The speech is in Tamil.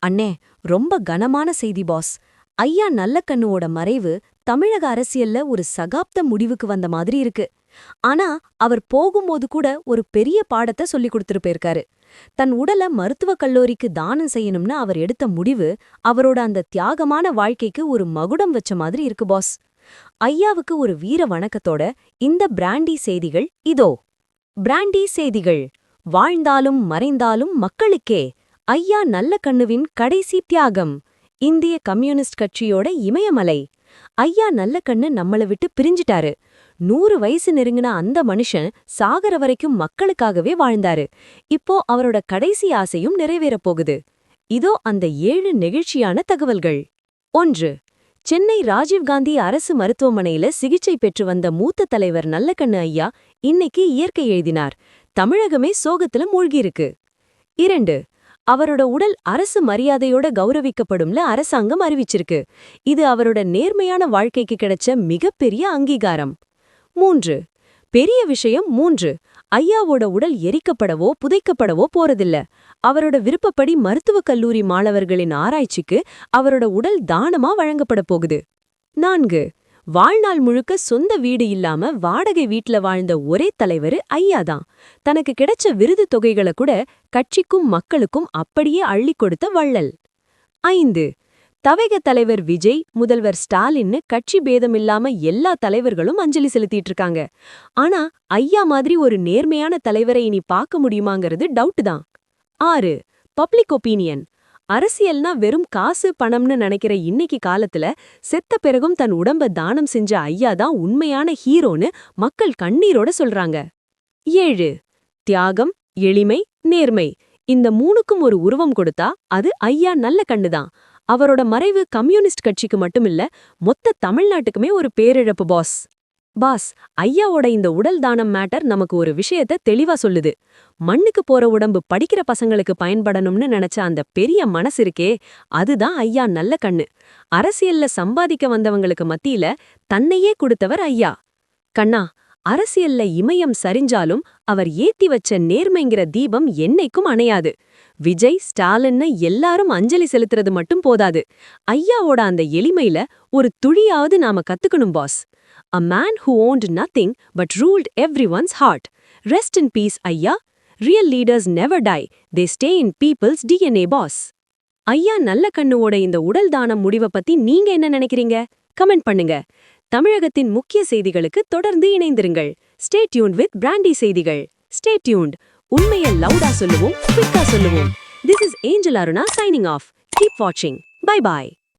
அண்ணே, ரொம்ப கனமான செய்தி பாஸ். ஐயா நல்லக்கண்ணுவோட மறைவு தமிழக அரசியல்ல ஒரு சகாப்த முடிவுக்கு வந்த மாதிரி இருக்கு. ஆனா அவர் போகும்போது கூட ஒரு பெரிய பாடத்தை சொல்லிக் கொடுத்துட்டு போயிருக்காரு. தன் உடல மருத்துவக் கல்லூரிக்கு தானம் செய்யணும்னு அவர் எடுத்த முடிவு அவரோட அந்த தியாகமான வாழ்க்கைக்கு ஒரு மகுடம் வச்ச மாதிரி இருக்கு பாஸ். ஐயாவுக்கு ஒரு வீர வணக்கத்தோட இந்த பிராண்டி செய்திகள் இதோ. பிராண்டி செய்திகள். வாழ்ந்தாலும் மறைந்தாலும் மக்களுக்கே ஐயா நல்லக்கண்ணுவின் கடைசி தியாகம். இந்திய கம்யூனிஸ்ட் கட்சியோட இமயமலை. ஐயா நல்லக்கண்ணு நம்மள விட்டு பிரிஞ்சிட்டாரு. 100 வயசு நெருங்கின அந்த மனுஷன் சாகர வரைக்கும் மக்களுக்காகவே வாழ்ந்தாரு. இப்போ அவரோட கடைசி ஆசையும் நிறைவேறப் போகுது. இதோ அந்த 7 நெகிழ்ச்சியான தகவல்கள். 1. சென்னை ராஜீவ்காந்தி அரசு மருத்துவமனையில சிகிச்சை பெற்று வந்த மூத்த தலைவர் நல்லக்கண்ணு ஐயா இன்னைக்கு இயற்கை எழுதினார். தமிழகமே சோகத்துல மூழ்கியிருக்கு. 2. அவரோட உடல் அரசு மரியாதையோட கௌரவிக்கப்படும்ல அரசாங்கம் அறிவிச்சிருக்கு. இது அவரோட நேர்மையான வாழ்க்கைக்கு கிடைச்ச மிகப்பெரிய அங்கீகாரம். 3. பெரிய விஷயம் 3. ஐயாவோட உடல் எரிக்கப்படவோ புதைக்கப்படவோ போறதில்ல. அவரோட விருப்பப்படி மருத்துவக் கல்லூரி மாணவர்களின் ஆராய்ச்சிக்கு அவரோட உடல் தானமா வழங்கப்பட போகுது. 4. வாழ்நாள் முழுக்க சொந்த வீடு இல்லாம வாடகை வீட்ல வாழ்ந்த ஒரே தலைவரு ஐயாதான். தனக்கு கிடைச்ச விருது தொகைகளை கூட கட்சிக்கும் மக்களுக்கும் அப்படியே அள்ளிக் கொடுத்த வள்ளல். 5. தவைக தலைவர் விஜய், முதல்வர் ஸ்டாலின்னு கட்சி பேதமில்லாம எல்லா தலைவர்களும் அஞ்சலி செலுத்திட்டு இருக்காங்க. ஆனா ஐயா மாதிரி ஒரு நேர்மையான தலைவரை இனி பார்க்க முடியுமாங்கிறது டவுட் தான். 6. Public opinion. அரசியல்னா வெறும் காசு பணம்னு நினைக்கிற இன்னைக்கு காலத்துல செத்த பிறகும் தன் உடம்ப தானம் செஞ்ச ஐயா தான் உண்மையான ஹீரோன்னு மக்கள் கண்ணீரோட சொல்றாங்க. 7. தியாகம், எளிமை, நேர்மை. இந்த 3க்கும் ஒரு உருவம் கொடுத்தா அது ஐயா நல்லக்கண்ணுதான். அவரோட மறைவு கம்யூனிஸ்ட் கட்சிக்கு மட்டுமில்ல, மொத்த தமிழ்நாட்டுக்குமே ஒரு பேரிழப்பு பாஸ். ஐயாவோட இந்த உடல் தானம் மேட்டர் நமக்கு ஒரு விஷயத்த தெளிவா சொல்லுது. மண்ணுக்கு போற உடம்பு படிக்கிற பசங்களுக்கு பயன்படணும்னு நினைச்ச அந்த பெரிய மனசு இருக்கே, அதுதான் ஐயா நல்லக்கண்ணு. அரசியல்ல சம்பாதிக்க வந்தவங்களுக்கு மத்தியில தன்னையே கொடுத்தவர் ஐயா. கண்ணா, அரசியல்ல இமயம் சரிஞ்சாலும் அவர் ஏத்தி வச்ச நேர்மைங்கிற தீபம் என்னைக்கும் அணையாது. விஜய், ஸ்டாலின்னு எல்லாரும் அஞ்சலி செலுத்துறது மட்டும் போதாது. ஐயாவோட அந்த எளிமையில ஒரு துளியாவது நாம கத்துக்கணும் pass. A man who owned nothing but ruled everyone's heart. Rest in peace, ஐயா. Real leaders never die. They stay in people's DNA, boss. ஐயா நல்லக்கண்ணுவோட இந்த உடல் தானம் முடிவை பத்தி நீங்க என்ன நினைக்கிறீங்க? கமெண்ட் பண்ணுங்க. தமிழகத்தின் முக்கிய செய்திகளுக்கு தொடர்ந்து இணைந்திருங்கள். Stay tuned with பிராண்டி செய்திகள். Stay tuned. உண்மையை லவுடா சொல்லுவோம், குவிக்கா சொல்லுவோம். This is Angel Aruna signing off. Keep watching. Bye bye.